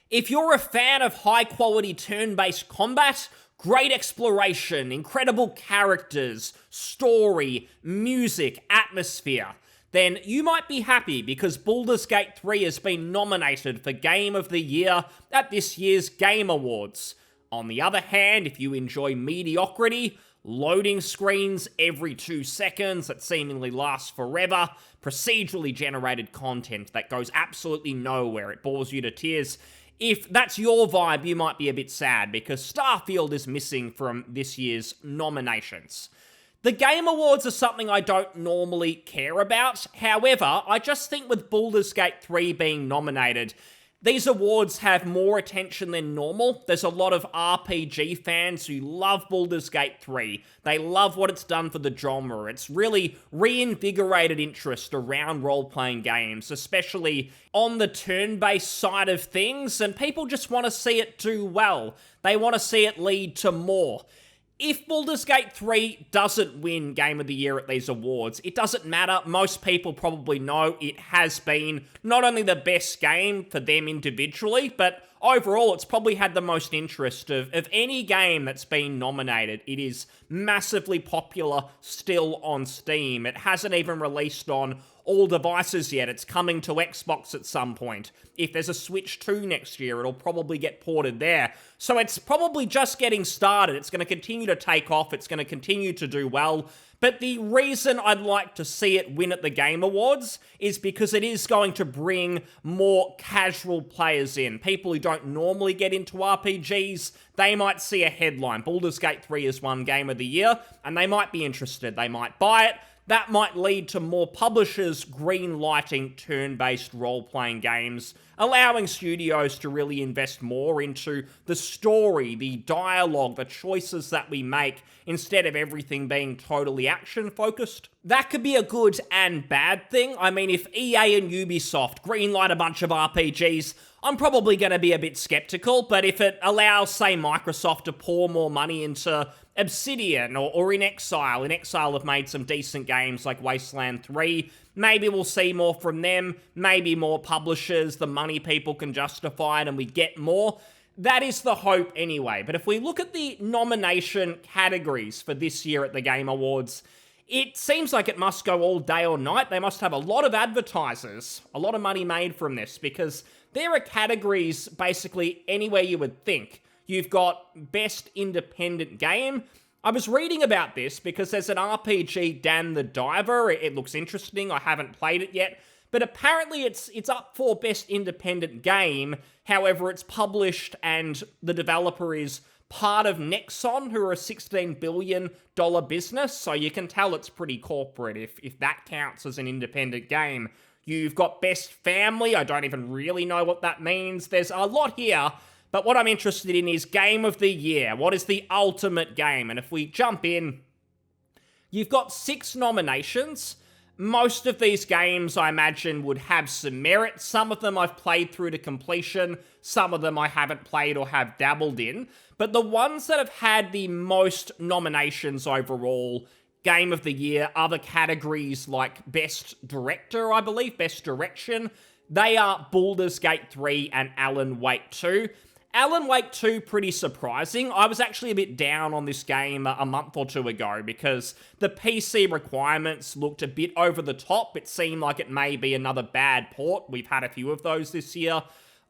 If you're a fan of high-quality turn-based combat, great exploration, incredible characters, story, music, atmosphere, then you might be happy because Baldur's Gate 3 has been nominated for Game of the Year at this year's Game Awards. On the other hand, if you enjoy mediocrity, loading screens every 2 seconds that seemingly last forever, procedurally generated content that goes absolutely nowhere, it bores you to tears, if that's your vibe, you might be a bit sad because Starfield is missing from this year's nominations. The Game Awards are something I don't normally care about. However, I just think with Baldur's Gate 3 being nominated, these awards have more attention than normal. There's a lot of RPG fans who love Baldur's Gate 3. They love what it's done for the genre. It's really reinvigorated interest around role-playing games, especially on the turn-based side of things, and people just want to see it do well. They want to see it lead to more. If Baldur's Gate 3 doesn't win Game of the Year at these awards, it doesn't matter. Most people probably know it has been not only the best game for them individually, but overall it's probably had the most interest of any game that's been nominated. It is massively popular still on Steam. It hasn't even released on all devices yet. It's coming to Xbox at some point. If there's a Switch 2 next year, it'll probably get ported there. So it's probably just getting started. It's going to continue to take off. It's going to continue to do well. But the reason I'd like to see it win at the Game Awards is because it is going to bring more casual players in. People who don't normally get into RPGs, they might see a headline. Baldur's Gate 3 has won Game of the Year, and they might be interested. They might buy it. That might lead to more publishers green-lighting turn-based role-playing games, allowing studios to really invest more into the story, the dialogue, the choices that we make, instead of everything being totally action-focused. That could be a good and bad thing. I mean, if EA and Ubisoft greenlight a bunch of RPGs, I'm probably going to be a bit skeptical, but if it allows, say, Microsoft to pour more money into Obsidian or In Exile have made some decent games like Wasteland 3, maybe we'll see more from them, maybe more publishers, the money people can justify it and we get more. That is the hope anyway. But if we look at the nomination categories for this year at the Game Awards, it seems like it must go all day or night. They must have a lot of advertisers, a lot of money made from this, because there are categories basically anywhere you would think. You've got Best Independent Game. I was reading about this because there's an RPG, Dan the Diver. It looks interesting. I haven't played it yet. But apparently it's up for Best Independent Game. However, it's published and the developer is part of Nexon, who are a $16 billion business. So you can tell it's pretty corporate if that counts as an independent game. You've got Best Family. I don't even really know what that means. There's a lot here. But what I'm interested in is Game of the Year. What is the ultimate game? And if we jump in, you've got 6 nominations. Most of these games, I imagine, would have some merit. Some of them I've played through to completion. Some of them I haven't played or have dabbled in. But the ones that have had the most nominations overall, Game of the Year, other categories like Best Director, I believe, Best Direction, they are Baldur's Gate 3 and Alan Wake 2. Alan Wake 2, pretty surprising. I was actually a bit down on this game a month or two ago because the PC requirements looked a bit over the top. It seemed like it may be another bad port. We've had a few of those this year.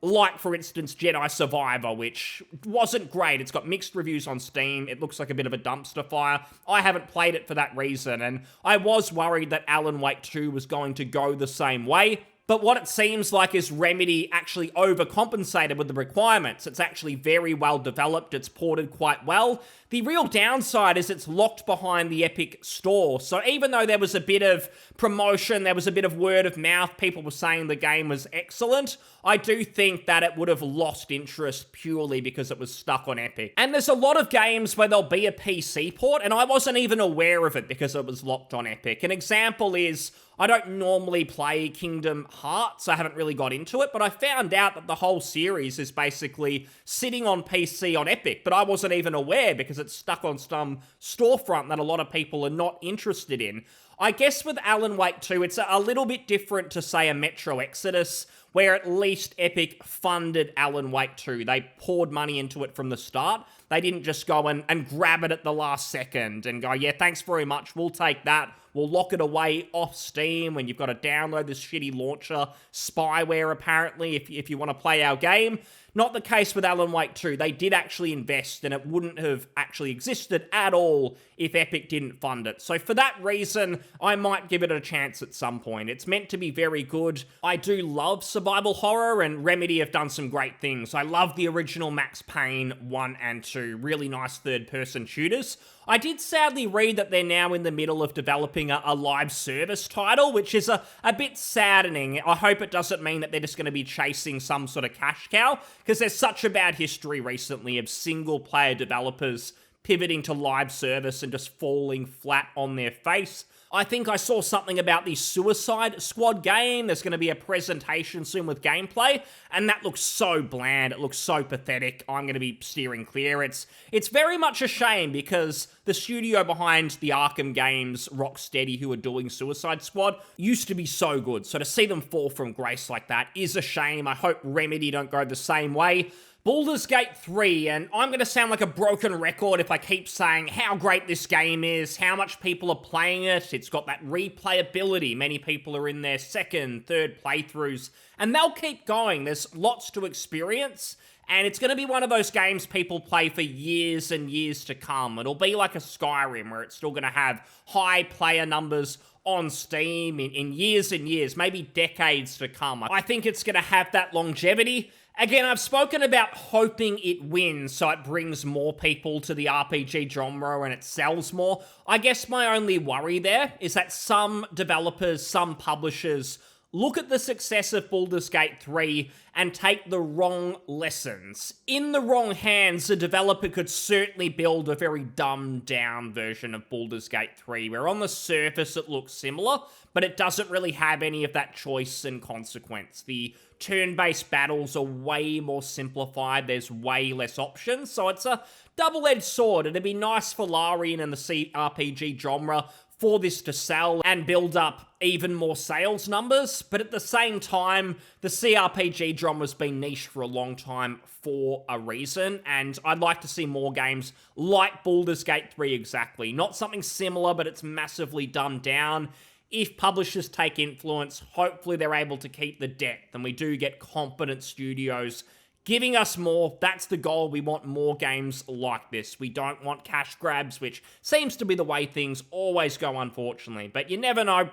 Like, for instance, Jedi Survivor, which wasn't great. It's got mixed reviews on Steam. It looks like a bit of a dumpster fire. I haven't played it for that reason, and I was worried that Alan Wake 2 was going to go the same way. But what it seems like is Remedy actually overcompensated with the requirements. It's actually very well developed. It's ported quite well. The real downside is it's locked behind the Epic Store. So even though there was a bit of promotion, there was a bit of word of mouth, people were saying the game was excellent, I do think that it would have lost interest purely because it was stuck on Epic. And there's a lot of games where there'll be a PC port, and I wasn't even aware of it because it was locked on Epic. An example is, I don't normally play Kingdom Hearts, I haven't really got into it, but I found out that the whole series is basically sitting on PC on Epic, but I wasn't even aware because it's stuck on some storefront that a lot of people are not interested in. I guess with Alan Wake 2, it's a little bit different to, say, a Metro Exodus, where at least Epic funded Alan Wake 2. They poured money into it from the start. They didn't just go and grab it at the last second and go, yeah, thanks very much, we'll take that. We'll lock it away off Steam when you've got to download this shitty launcher, spyware apparently, if you want to play our game. Not the case with Alan Wake 2. They did actually invest, and it wouldn't have actually existed at all if Epic didn't fund it. So for that reason, I might give it a chance at some point. It's meant to be very good. I do love survival horror, and Remedy have done some great things. I love the original Max Payne 1 and 2. Really nice third-person shooters. I did sadly read that they're now in the middle of developing a live service title, which is a bit saddening. I hope it doesn't mean that they're just going to be chasing some sort of cash cow, because there's such a bad history recently of single-player developers pivoting to live service and just falling flat on their face. I think I saw something about the Suicide Squad game. There's going to be a presentation soon with gameplay, and that looks so bland. It looks so pathetic. I'm going to be steering clear. It's very much a shame because the studio behind the Arkham games, Rocksteady, who are doing Suicide Squad, used to be so good. So to see them fall from grace like that is a shame. I hope Remedy don't go the same way. Baldur's Gate 3, and I'm going to sound like a broken record if I keep saying how great this game is, how much people are playing it. It's got that replayability. Many people are in their second, third playthroughs, and they'll keep going. There's lots to experience, and it's going to be one of those games people play for years and years to come. It'll be like a Skyrim, where it's still going to have high player numbers on Steam in years and years, maybe decades to come. I think it's going to have that longevity. Again, I've spoken about hoping it wins so it brings more people to the RPG genre and it sells more. I guess my only worry there is that some developers, some publishers look at the success of Baldur's Gate 3 and take the wrong lessons. In the wrong hands, a developer could certainly build a very dumbed-down version of Baldur's Gate 3, where on the surface it looks similar, but it doesn't really have any of that choice and consequence. The turn-based battles are way more simplified, there's way less options, so it's a double-edged sword. It'd be nice for Larian and the CRPG genre for this to sell and build up even more sales numbers, but at the same time, the CRPG genre's been niche for a long time for a reason, and I'd like to see more games like Baldur's Gate 3 exactly. Not something similar, but it's massively dumbed down. If publishers take influence, hopefully they're able to keep the depth, and we do get competent studios giving us more. That's the goal. We want more games like this. We don't want cash grabs, which seems to be the way things always go, unfortunately. But you never know.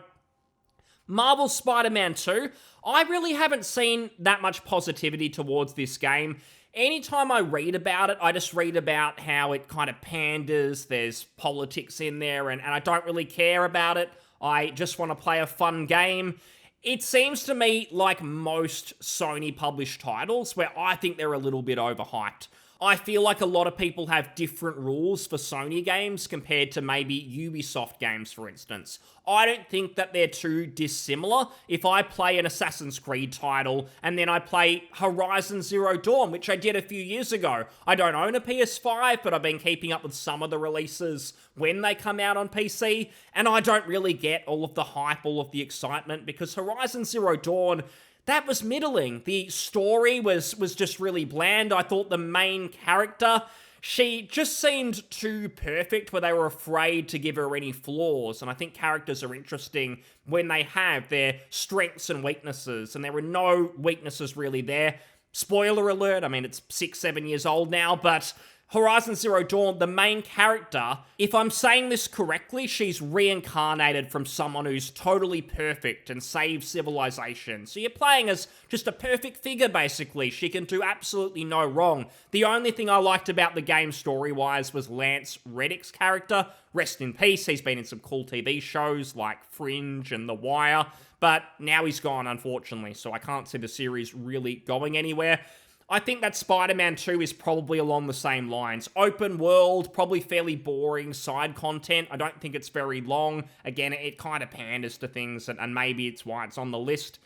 Marvel Spider-Man 2, I really haven't seen that much positivity towards this game. Anytime I read about it, I just read about how it kind of panders, there's politics in there, and I don't really care about it. I just want to play a fun game. It seems to me like most Sony-published titles, where I think they're a little bit overhyped. I feel like a lot of people have different rules for Sony games compared to maybe Ubisoft games, for instance. I don't think that they're too dissimilar. If I play an Assassin's Creed title and then I play Horizon Zero Dawn, which I did a few years ago, I don't own a PS5, but I've been keeping up with some of the releases when they come out on PC, and I don't really get all of the hype, all of the excitement, because Horizon Zero Dawn, that was middling. The story was just really bland. I thought the main character, she just seemed too perfect, where they were afraid to give her any flaws. And I think characters are interesting when they have their strengths and weaknesses, and there were no weaknesses really there. Spoiler alert, I mean, it's 6-7 years old now, but Horizon Zero Dawn, the main character, if I'm saying this correctly, she's reincarnated from someone who's totally perfect and saves civilization. So you're playing as just a perfect figure, basically. She can do absolutely no wrong. The only thing I liked about the game story-wise was Lance Reddick's character. Rest in peace, he's been in some cool TV shows like Fringe and The Wire, but now he's gone, unfortunately, so I can't see the series really going anywhere. I think that Spider-Man 2 is probably along the same lines. Open world, probably fairly boring side content. I don't think it's very long. Again, it kind of panders to things, and maybe it's why it's on the list.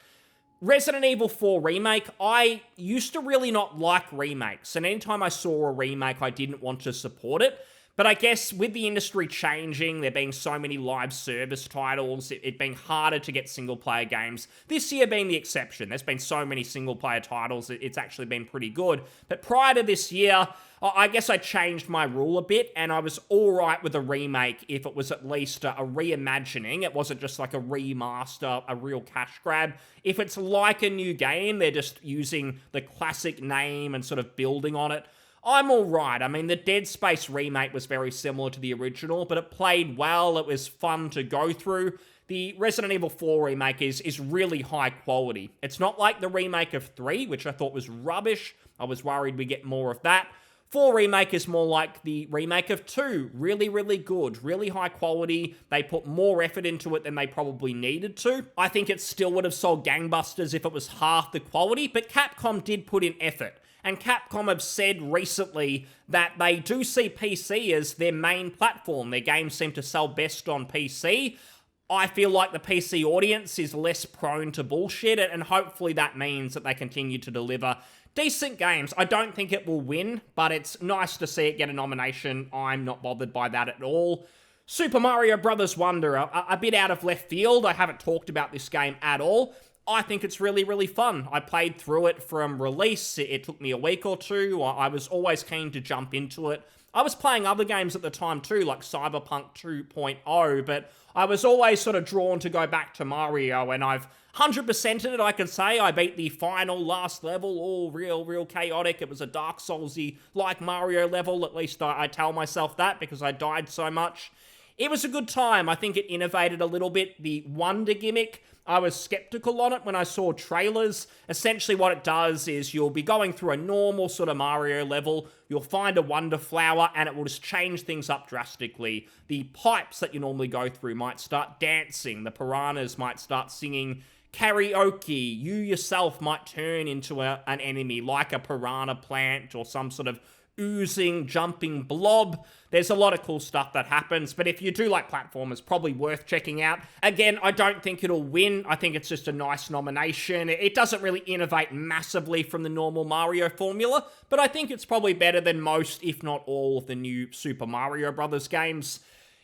Resident Evil 4 Remake, I used to really not like remakes, and anytime I saw a remake, I didn't want to support it. But I guess with the industry changing, there being so many live service titles, it being harder to get single-player games, this year being the exception. There's been so many single-player titles, it's actually been pretty good. But prior to this year, I guess I changed my rule a bit, and I was alright with a remake if it was at least a reimagining. It wasn't just like a remaster, a real cash grab. If it's like a new game, they're just using the classic name and sort of building on it, I'm alright. I mean, the Dead Space remake was very similar to the original, but it played well, it was fun to go through. The Resident Evil 4 remake is really high quality. It's not like the remake of 3, which I thought was rubbish. I was worried we'd get more of that. 4 remake is more like the remake of 2. Really, really good. Really high quality. They put more effort into it than they probably needed to. I think it still would have sold gangbusters if it was half the quality, but Capcom did put in effort. And Capcom have said recently that they do see PC as their main platform. Their games seem to sell best on PC. I feel like the PC audience is less prone to bullshit, and hopefully that means that they continue to deliver decent games. I don't think it will win, but it's nice to see it get a nomination. I'm not bothered by that at all. Super Mario Bros. Wonder, a bit out of left field. I haven't talked about this game at all. I think it's really, really fun. I played through it from release. It took me a week or two. I was always keen to jump into it. I was playing other games at the time too, like Cyberpunk 2.0, but I was always sort of drawn to go back to Mario, and I've 100%ed it, I can say. I beat the final last level, all real chaotic. It was a Dark Souls-y like Mario level, at least I tell myself that because I died so much. It was a good time. I think it innovated a little bit. The Wonder gimmick, I was skeptical on it when I saw trailers. Essentially what it does is you'll be going through a normal sort of Mario level, you'll find a Wonder Flower, and it will just change things up drastically. The pipes that you normally go through might start dancing, the piranhas might start singing karaoke, you yourself might turn into an enemy, like a piranha plant or some sort of oozing, jumping blob. There's a lot of cool stuff that happens, but if you do like platformers, probably worth checking out. Again, I don't think it'll win. I think it's just a nice nomination. It doesn't really innovate massively from the normal Mario formula, but I think it's probably better than most, if not all, of the new Super Mario Bros. Games.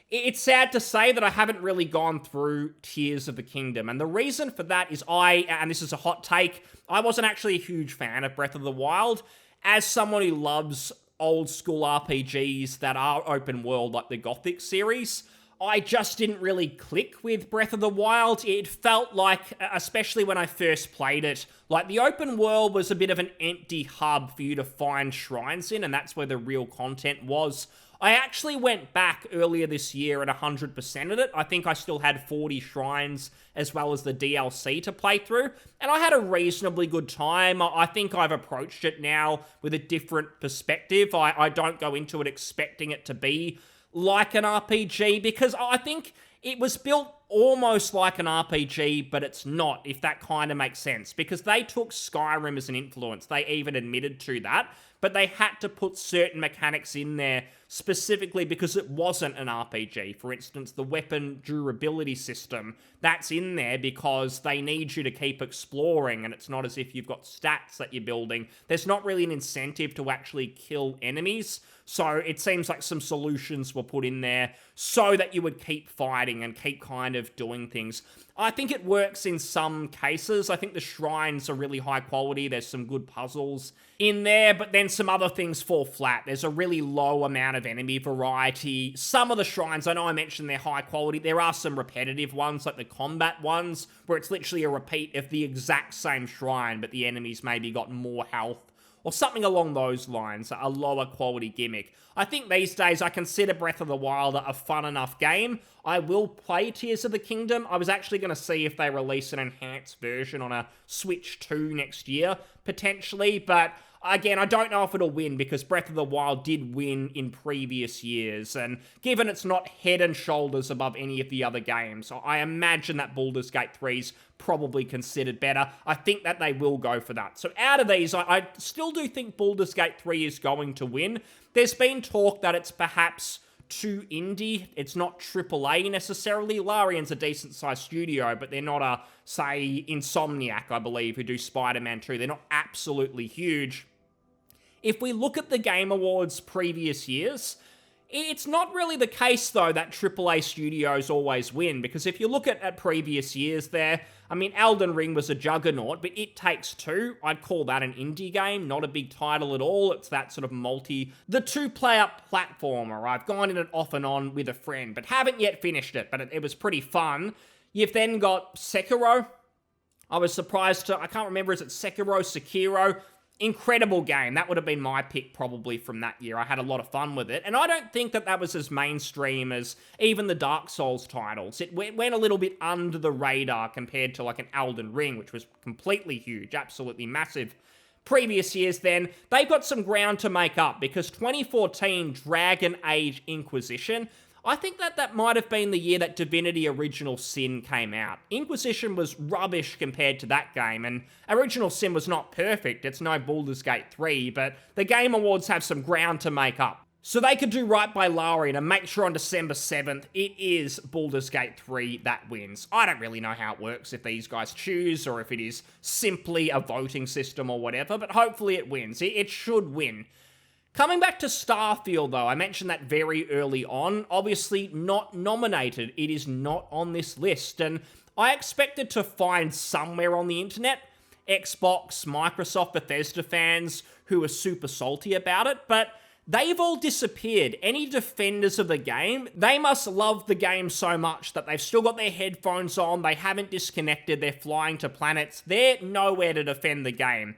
It's sad to say that I haven't really gone through Tears of the Kingdom, and the reason for that is and this is a hot take, I wasn't actually a huge fan of Breath of the Wild. As someone who loves old school RPGs that are open world like the Gothic series, I just didn't really click with Breath of the Wild. It felt like, especially when I first played it, like the open world was a bit of an empty hub for you to find shrines in, and that's where the real content was. I actually went back earlier this year and 100%ed it. I think I still had 40 shrines as well as the DLC to play through, and I had a reasonably good time. I think I've approached it now with a different perspective. I don't go into it expecting it to be like an RPG, because I think it was built almost like an RPG, but it's not, if that kind of makes sense, because they took Skyrim as an influence. They even admitted to that, but they had to put certain mechanics in there specifically because it wasn't an RPG. For instance, the weapon durability system, that's in there because they need you to keep exploring, and it's not as if you've got stats that you're building. There's not really an incentive to actually kill enemies, so it seems like some solutions were put in there so that you would keep fighting and keep kind of doing things. I think it works in some cases. I think the shrines are really high quality. There's some good puzzles in there, but then some other things fall flat. There's a really low amount of enemy variety. Some of the shrines, I know I mentioned they're high quality. There are some repetitive ones, like the combat ones, where it's literally a repeat of the exact same shrine, but the enemies maybe got more health, or something along those lines, a lower quality gimmick. I think these days I consider Breath of the Wild a fun enough game. I will play Tears of the Kingdom. I was actually going to see if they release an enhanced version on a Switch 2 next year, potentially, but again, I don't know if it'll win because Breath of the Wild did win in previous years, and given it's not head and shoulders above any of the other games, I imagine that Baldur's Gate 3's probably considered better. I think that they will go for that. So out of these, I still do think Baldur's Gate 3 is going to win. There's been talk that it's perhaps too indie. It's not AAA necessarily. Larian's a decent-sized studio, but they're not a, say, Insomniac, I believe, who do Spider-Man 2. They're not absolutely huge. If we look at the Game Awards previous years, It's not really the case, though, that AAA studios always win, because if you look at previous years there, I mean, Elden Ring was a juggernaut, but It Takes Two, I'd call that an indie game, not a big title at all. It's that sort of the two-player platformer. I've gone in it off and on with a friend, but haven't yet finished it, but it was pretty fun. You've then got Sekiro. I was surprised I can't remember, is it Sekiro? Incredible game. That would have been my pick probably from that year. I had a lot of fun with it. And I don't think that was as mainstream as even the Dark Souls titles. It went a little bit under the radar compared to like an Elden Ring, which was completely huge, absolutely massive. Previous years then, they've got some ground to make up, because 2014 Dragon Age Inquisition, I think that might have been the year that Divinity Original Sin came out. Inquisition was rubbish compared to that game, and Original Sin was not perfect. It's no Baldur's Gate 3, but the Game Awards have some ground to make up. So they could do right by Larian and make sure on December 7th, it is Baldur's Gate 3 that wins. I don't really know how it works, if these guys choose, or if it is simply a voting system or whatever, but hopefully it wins. It should win. Coming back to Starfield, though, I mentioned that very early on. Obviously not nominated. It is not on this list, and I expected to find somewhere on the internet Xbox, Microsoft, Bethesda fans who are super salty about it, but they've all disappeared. Any defenders of the game, they must love the game so much that they've still got their headphones on, they haven't disconnected, they're flying to planets, they're nowhere to defend the game.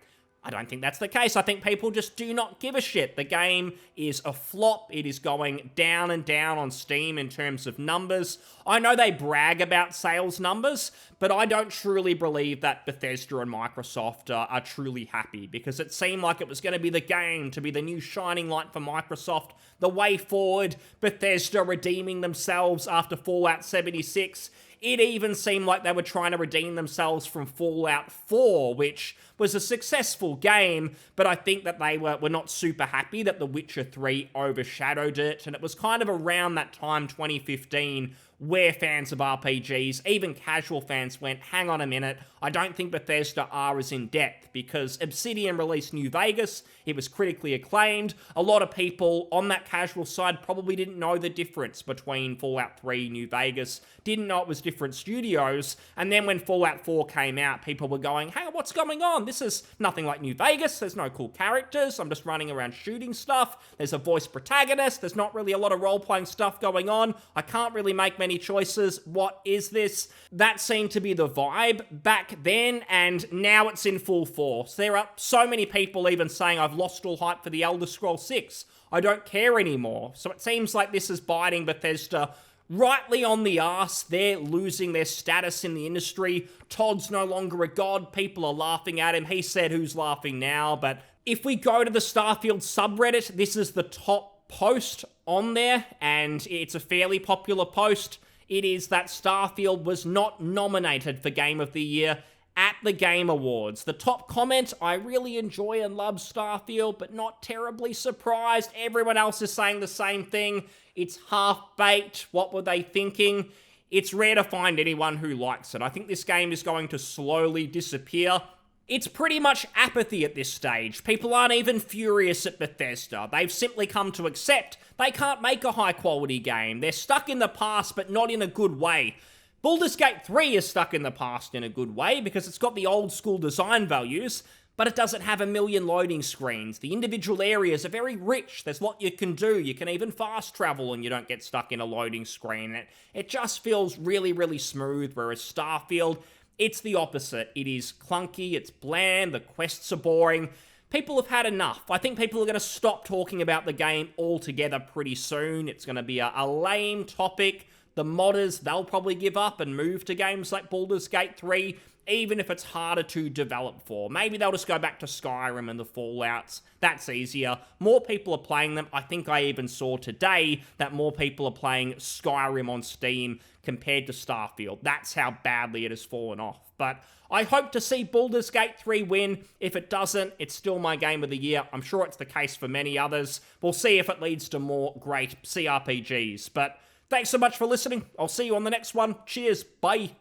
I don't think that's the case. I think people just do not give a shit. The game is a flop. It is going down and down on Steam in terms of numbers. I know they brag about sales numbers, but I don't truly believe that Bethesda and Microsoft are truly happy, because it seemed like it was going to be the game to be the new shining light for Microsoft, the way forward, Bethesda redeeming themselves after Fallout 76. It even seemed like they were trying to redeem themselves from Fallout 4, which was a successful game, but I think that they were not super happy that The Witcher 3 overshadowed it, and it was kind of around that time, 2015, where fans of RPGs, even casual fans, went, hang on a minute, I don't think Bethesda are as in depth, because Obsidian released New Vegas, it was critically acclaimed, a lot of people on that casual side probably didn't know the difference between Fallout 3, New Vegas, didn't know it was different studios, and then when Fallout 4 came out, people were going, hey, what's going on? This is nothing like New Vegas, there's no cool characters, I'm just running around shooting stuff, there's a voice protagonist, there's not really a lot of role-playing stuff going on, I can't really make many choices, what is this? That seemed to be the vibe back then, and now it's in full force. There are so many people even saying, I've lost all hype for the Elder Scrolls 6, I don't care anymore. So it seems like this is biting Bethesda rightly on the arse. They're losing their status in the industry. Todd's no longer a god, people are laughing at him. He said, who's laughing now? But if we go to the Starfield subreddit, this is the top post on there, and it's a fairly popular post. It is that Starfield was not nominated for Game of the Year at the Game Awards. The top comment, I really enjoy and love Starfield, but not terribly surprised. Everyone else is saying the same thing. It's half-baked. What were they thinking? It's rare to find anyone who likes it. I think this game is going to slowly disappear. It's pretty much apathy at this stage. People aren't even furious at Bethesda. They've simply come to accept they can't make a high-quality game. They're stuck in the past, but not in a good way. Baldur's Gate 3 is stuck in the past in a good way, because it's got the old-school design values, but it doesn't have a million loading screens. The individual areas are very rich. There's what you can do. You can even fast travel and you don't get stuck in a loading screen. It just feels really, really smooth, whereas Starfield, it's the opposite. It is clunky, it's bland, the quests are boring. People have had enough. I think people are going to stop talking about the game altogether pretty soon. It's going to be a lame topic. The modders, they'll probably give up and move to games like Baldur's Gate 3, even if it's harder to develop for. Maybe they'll just go back to Skyrim and the Fallouts. That's easier. More people are playing them. I think I even saw today that more people are playing Skyrim on Steam compared to Starfield. That's how badly it has fallen off. But I hope to see Baldur's Gate 3 win. If it doesn't, it's still my Game of the Year. I'm sure it's the case for many others. We'll see if it leads to more great CRPGs. But thanks so much for listening. I'll see you on the next one. Cheers. Bye.